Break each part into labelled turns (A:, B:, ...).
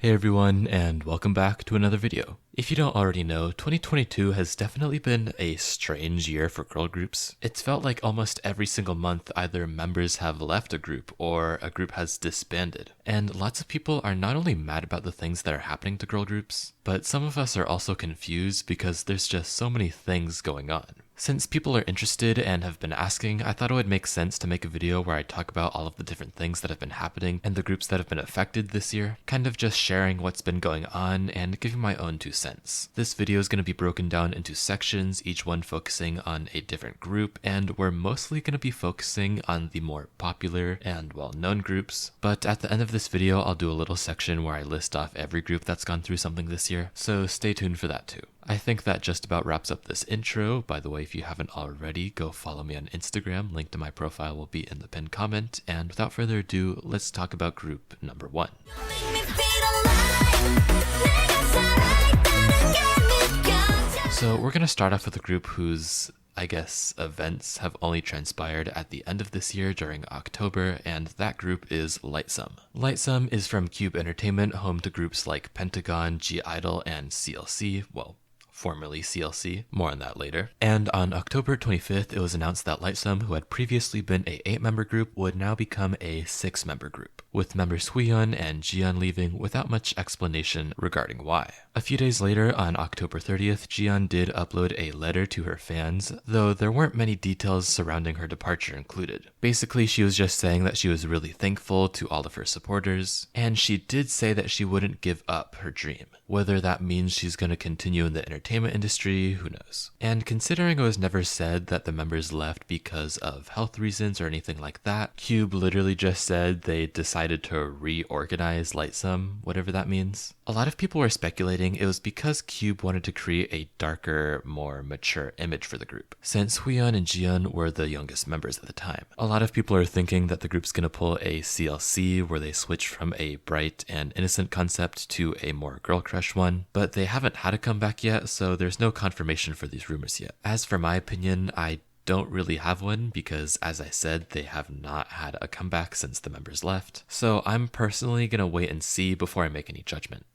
A: Hey everyone, and welcome back to another video. If you don't already know, 2022 has definitely been a strange year for girl groups. It's felt like almost every single month either members have left a group or a group has disbanded. And lots of people are not only mad about the things that are happening to girl groups, but some of us are also confused because there's just so many things going on. Since people are interested and have been asking, I thought it would make sense to make a video where I talk about all of the different things that have been happening and the groups that have been affected this year, kind of just sharing what's been going on and giving my own 2 cents. This video is going to be broken down into sections, each one focusing on a different group, and we're mostly going to be focusing on the more popular and well-known groups, but at the end of this video I'll do a little section where I list off every group that's gone through something this year, so stay tuned for that too. I think that just about wraps up this intro. By the way, if you haven't already, go follow me on Instagram. Link to my profile will be in the pinned comment. And without further ado, let's talk about group number 1. So we're going to start off with a group whose, I guess, events have only transpired at the end of this year during October, and that group is Lightsum. Lightsum is from Cube Entertainment, home to groups like Pentagon, I-dle, and CLC, well, formerly CLC, more on that later. And on October 25th, it was announced that Lightsum, who had previously been a 8-member group, would now become a 6-member group, with members Huyeon and Jiyeon leaving without much explanation regarding why. A few days later, on October 30th, Jiyeon did upload a letter to her fans, though there weren't many details surrounding her departure included. Basically, she was just saying that she was really thankful to all of her supporters, and she did say that she wouldn't give up her dream. Whether that means she's going to continue in the entertainment industry, who knows. And considering it was never said that the members left because of health reasons or anything like that, Cube literally just said they decided to reorganize Lightsum, whatever that means. A lot of people were speculating it was because Cube wanted to create a darker, more mature image for the group, since Huyeon and Jiyeon were the youngest members at the time. A lot of people are thinking that the group's gonna pull a CLC where they switch from a bright and innocent concept to a more girl crush one, but they haven't had a comeback yet, so there's no confirmation for these rumors yet. As for my opinion, I don't really have one because, as I said, they have not had a comeback since the members left. So I'm personally gonna wait and see before I make any judgment.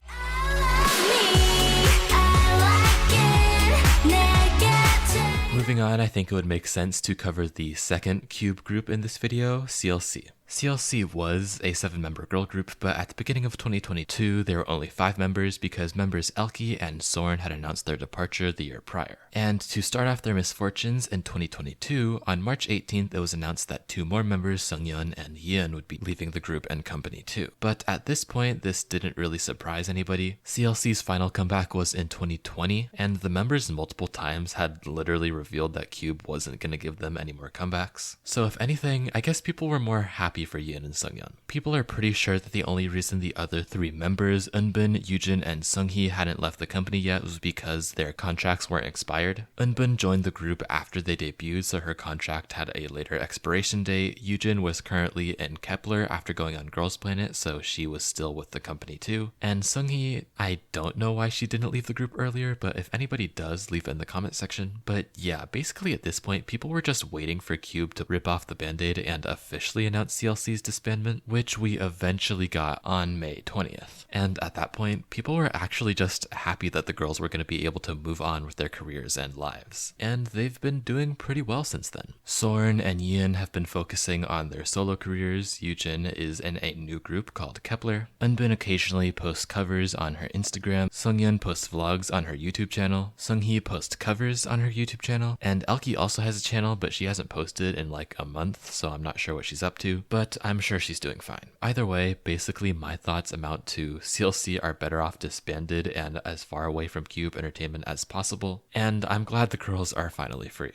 A: Moving on, I think it would make sense to cover the second Cube group in this video, CLC. CLC was a 7-member girl group, but at the beginning of 2022, there were only 5 members because members Elki and Sorn had announced their departure the year prior. And to start off their misfortunes in 2022, on March 18th, it was announced that 2 more members, Sungyeon and Yeon, would be leaving the group and company too. But at this point, this didn't really surprise anybody. CLC's final comeback was in 2020, and the members multiple times had literally revealed that Cube wasn't going to give them any more comebacks. So if anything, I guess people were more happy for Yeon and Sungyeon. People are pretty sure that the only reason the other 3 members, Eunbin, Yujin, and Sunghee hadn't left the company yet was because their contracts weren't expired. Eunbin joined the group after they debuted, so her contract had a later expiration date. Yujin was currently in Kepler after going on Girls Planet, so she was still with the company too. And Sunghee, I don't know why she didn't leave the group earlier, but if anybody does, leave it in the comment section. But yeah, basically at this point, people were just waiting for Cube to rip off the band-aid and officially announce CLC's disbandment, which we eventually got on May 20th. And at that point, people were actually just happy that the girls were going to be able to move on with their careers and lives. And they've been doing pretty well since then. Sorn and Yeon have been focusing on their solo careers. Yujin is in a new group called Kepler. Eunbin occasionally posts covers on her Instagram. Sungyeon posts vlogs on her YouTube channel. Sunghee posts covers on her YouTube channel. And Elki also has a channel, but she hasn't posted in like a month, so I'm not sure what she's up to, but I'm sure she's doing fine. Either way, basically my thoughts amount to CLC are better off disbanded and as far away from Cube Entertainment as possible, and I'm glad the girls are finally free.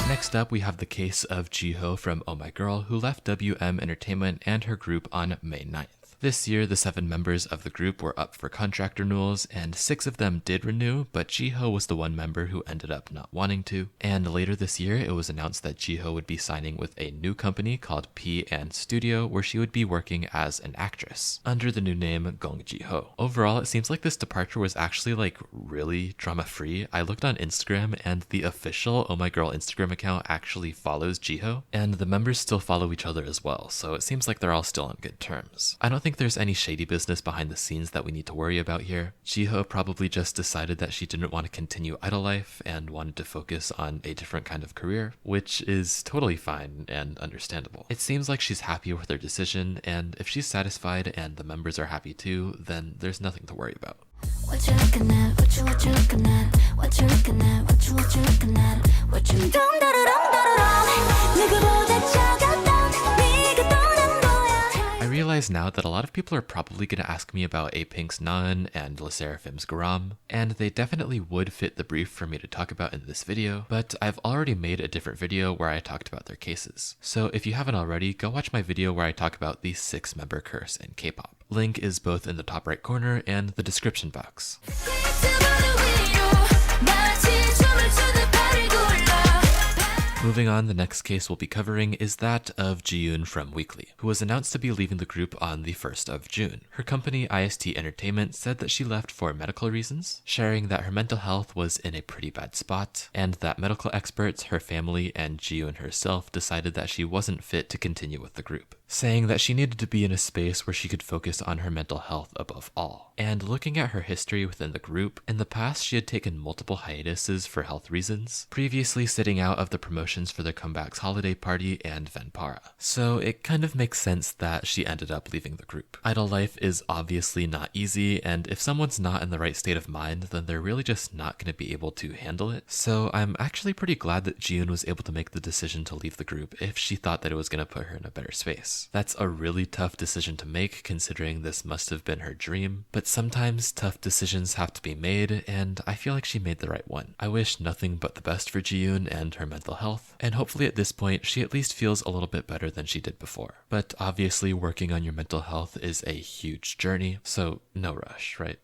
A: Next up, we have the case of Jiho from Oh My Girl, who left WM Entertainment and her group on May 9th. This year, the 7 members of the group were up for contract renewals, and 6 of them did renew, but Jihyo was the one member who ended up not wanting to. And later this year, it was announced that Jihyo would be signing with a new company called P and Studio, where she would be working as an actress under the new name Gong Jihyo. Overall, it seems like this departure was actually like really drama-free. I looked on Instagram, and the official Oh My Girl Instagram account actually follows Jihyo, and the members still follow each other as well, so it seems like they're all still on good terms. I don't think there's any shady business behind the scenes that we need to worry about here. Jihyo probably just decided that she didn't want to continue idol life and wanted to focus on a different kind of career, which is totally fine and understandable. It seems like she's happy with her decision, and if she's satisfied and the members are happy too, then there's nothing to worry about.
B: What you looking at? What you looking at? What you looking at? What you looking at? What you dum da da dum da da 누구보다 작았던 네가 떠난 거야.
A: I realize now that a lot of people are probably going to ask me about A-Pink's Nan and Lesserafim's Garam, and they definitely would fit the brief for me to talk about in this video, but I've already made a different video where I talked about their cases. So if you haven't already, go watch my video where I talk about the 6-member curse in K-pop. Link is both in the top right corner and the description box. Moving on, the next case we'll be covering is that of Jiyoon from Weekly, who was announced to be leaving the group on the 1st of June. Her company, IST Entertainment, said that she left for medical reasons, sharing that her mental health was in a pretty bad spot, and that medical experts, her family, and Jiyoon herself decided that she wasn't fit to continue with the group, saying that she needed to be in a space where she could focus on her mental health above all. And looking at her history within the group, in the past she had taken multiple hiatuses for health reasons, previously sitting out of the promotions for their comebacks Holiday Party and Vanpara. So it kind of makes sense that she ended up leaving the group. Idol life is obviously not easy, and if someone's not in the right state of mind, then they're really just not going to be able to handle it. So I'm actually pretty glad that Jiyoon was able to make the decision to leave the group if she thought that it was going to put her in a better space. That's a really tough decision to make, considering this must have been her dream, but sometimes tough decisions have to be made, and I feel like she made the right one. I wish nothing but the best for Jiyoon and her mental health, and hopefully at this point she at least feels a little bit better than she did before. But obviously working on your mental health is a huge journey, so no rush, right?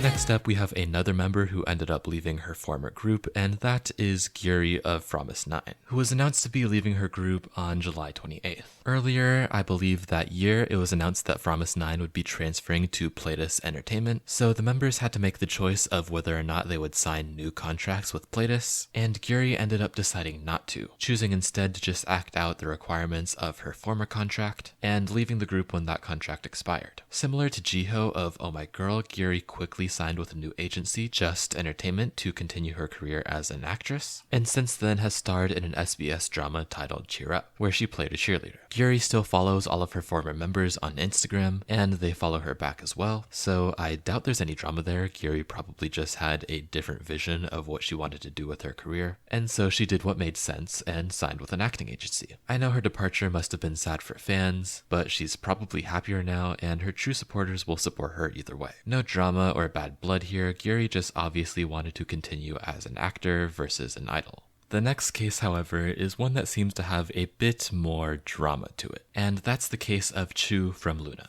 A: Next up, we have another member who ended up leaving her former group, and that is Yuri of Fromis9, who was announced to be leaving her group on July 28th. Earlier, I believe that year, it was announced that Fromis9 would be transferring to Playtis Entertainment, so the members had to make the choice of whether or not they would sign new contracts with Playtis, and Yuri ended up deciding not to, choosing instead to just act out the requirements of her former contract, and leaving the group when that contract expired. Similar to Jihyo of Oh My Girl, Yuri quickly signed with a new agency, Just Entertainment, to continue her career as an actress, and since then has starred in an SBS drama titled Cheer Up, where she played a cheerleader. Yuri still follows all of her former members on Instagram, and they follow her back as well, so I doubt there's any drama there. Yuri probably just had a different vision of what she wanted to do with her career, and so she did what made sense and signed with an acting agency. I know her departure must have been sad for fans, but she's probably happier now, and her true supporters will support her either way. No drama or bad blood here. Yuri just obviously wanted to continue as an actor versus an idol. The next case, however, is one that seems to have a bit more drama to it, and that's the case of Chuu from Loona.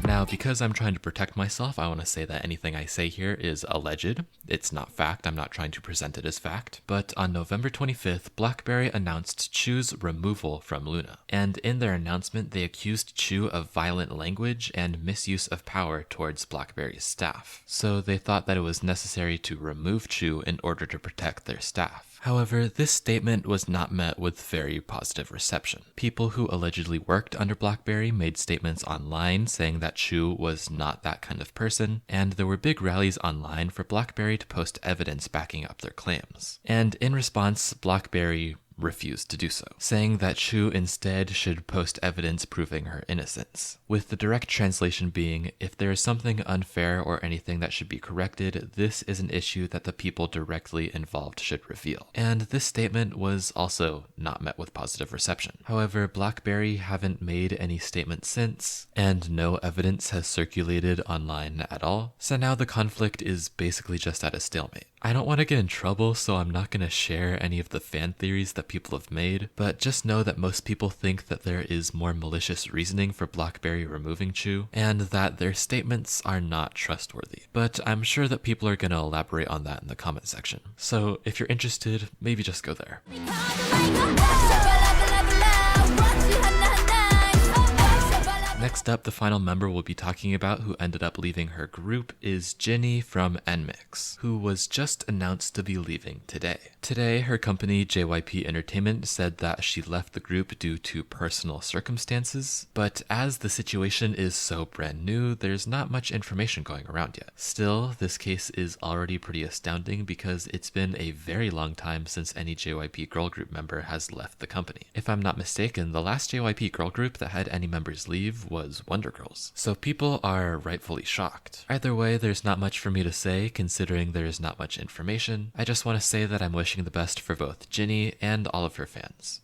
A: Now, because I'm trying to protect myself, I want to say that anything I say here is alleged. It's not fact. I'm not trying to present it as fact. But on November 25th, Blackberry announced Chuu's removal from Loona. And in their announcement, they accused Chuu of violent language and misuse of power towards Blackberry's staff. So they thought that it was necessary to remove Chuu in order to protect their staff. However, this statement was not met with very positive reception. People who allegedly worked under Blackberry made statements online saying that Chuu was not that kind of person, and there were big rallies online for Blackberry to post evidence backing up their claims. And in response, Blackberry refused to do so, saying that Chuu instead should post evidence proving her innocence, with the direct translation being, if there is something unfair or anything that should be corrected, this is an issue that the people directly involved should reveal. And this statement was also not met with positive reception. However, Blackberry haven't made any statement since, and no evidence has circulated online at all, so now the conflict is basically just at a stalemate. I don't want to get in trouble, so I'm not going to share any of the fan theories that people have made, but just know that most people think that there is more malicious reasoning for BlackBerry removing Chuu, and that their statements are not trustworthy. But I'm sure that people are going to elaborate on that in the comment section. So if you're interested, maybe just go there. Next up, the final member we'll be talking about who ended up leaving her group is Jinni from NMIXX, who was just announced to be leaving today. Today, her company JYP Entertainment said that she left the group due to personal circumstances, but as the situation is so brand new, there's not much information going around yet. Still, this case is already pretty astounding because it's been a very long time since any JYP girl group member has left the company. If I'm not mistaken, the last JYP girl group that had any members leave was Wonder Girls, so people are rightfully shocked. Either way, there's not much for me to say considering there's not much information. I just want to say that I'm wishing the best for both Jinni and all of her fans.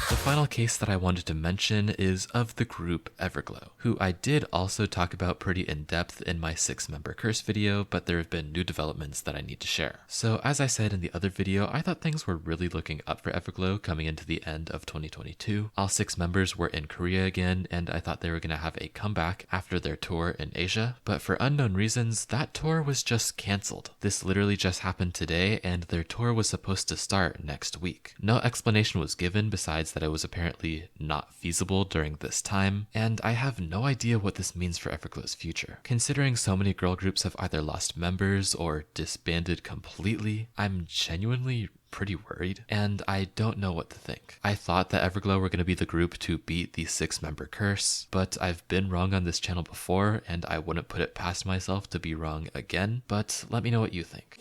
A: The final case that I wanted to mention is of the group Everglow, who I did also talk about pretty in depth in my 6-member curse video, but there have been new developments that I need to share. So as I said in the other video, I thought things were really looking up for Everglow coming into the end of 2022. All 6 members were in Korea again, and I thought they were going to have a comeback after their tour in Asia, but for unknown reasons, that tour was just cancelled. This literally just happened today, and their tour was supposed to start next week. No explanation was given besides that it was apparently not feasible during this time, and I have no idea what this means for Everglow's future. Considering so many girl groups have either lost members or disbanded completely, I'm genuinely pretty worried, and I don't know what to think. I thought that Everglow were going to be the group to beat the 6-member curse, but I've been wrong on this channel before, and I wouldn't put it past myself to be wrong again, but let me know what you think.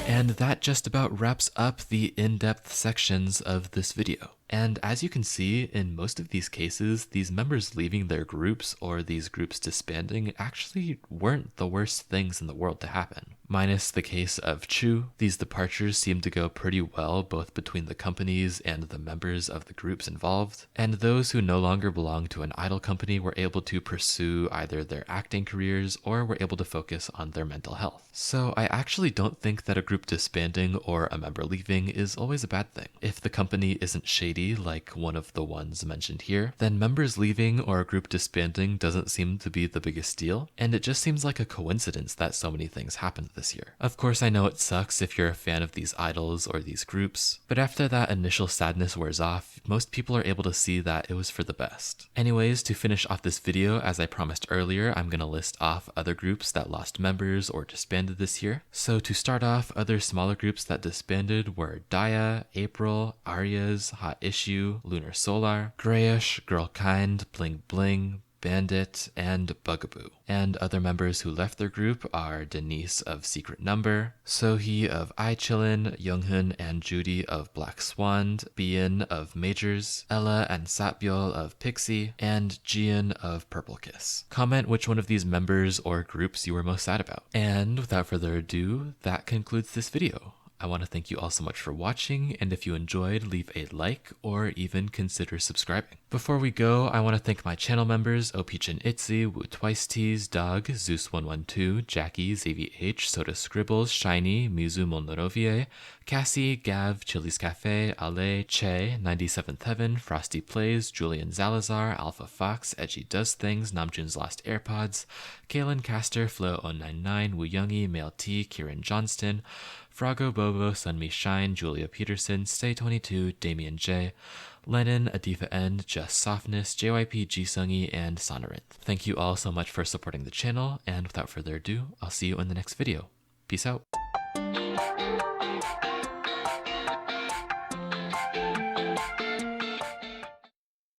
A: And that just about wraps up the in-depth sections of this video. And as you can see, in most of these cases, these members leaving their groups or these groups disbanding actually weren't the worst things in the world to happen. Minus the case of Chuu, these departures seemed to go pretty well both between the companies and the members of the groups involved, and those who no longer belonged to an idol company were able to pursue either their acting careers or were able to focus on their mental health. So I actually don't think that a group disbanding or a member leaving is always a bad thing. If the company isn't shady like one of the ones mentioned here, then members leaving or a group disbanding doesn't seem to be the biggest deal, and it just seems like a coincidence that so many things happened this year. Of course, I know it sucks if you're a fan of these idols or these groups, but after that initial sadness wears off, most people are able to see that it was for the best. Anyways, to finish off this video, as I promised earlier, I'm gonna list off other groups that lost members or disbanded this year. So to start off, other smaller groups that disbanded were Daya, April, Arya's, Hot Issue, Lunar Solar, Grayish, Girl Kind, Bling Bling, Bandit, and Bugaboo. And other members who left their group are Denise of Secret Number, Sohee of iChillin, Younghoon and Judy of Black Swan, Bien of Majors, Ella and Satbyul of Pixy, and Jian of Purple Kiss. Comment which one of these members or groups you were most sad about. And without further ado, that concludes this video. I want to thank you all so much for watching, and if you enjoyed, leave a like or even consider subscribing. Before we go, I want to thank my channel members Opichin ITZY, Woo Twice Tees, Dog, Zeus112, Jackie, ZVH, Soda Scribbles, Shiny, Mizu Molnorovie, Cassie, Gav, Chili's Cafe, Ale, Che, 97th Heaven, Frosty Plays, Julian Zalazar, Alpha Fox, Edgy Does Things, Namjoon's Lost AirPods, Kaylin Caster, Flo099, Woo Youngie, Male T, Kieran Johnston, Frago Bobo, Sunmi Shine, Julia Peterson, Stay22, Damien J, Lennon, Adifa End, Just Softness, JYP Jisunggi, and Sonorinth. Thank you all so much for supporting the channel, and without further ado, I'll see you in the next video. Peace out.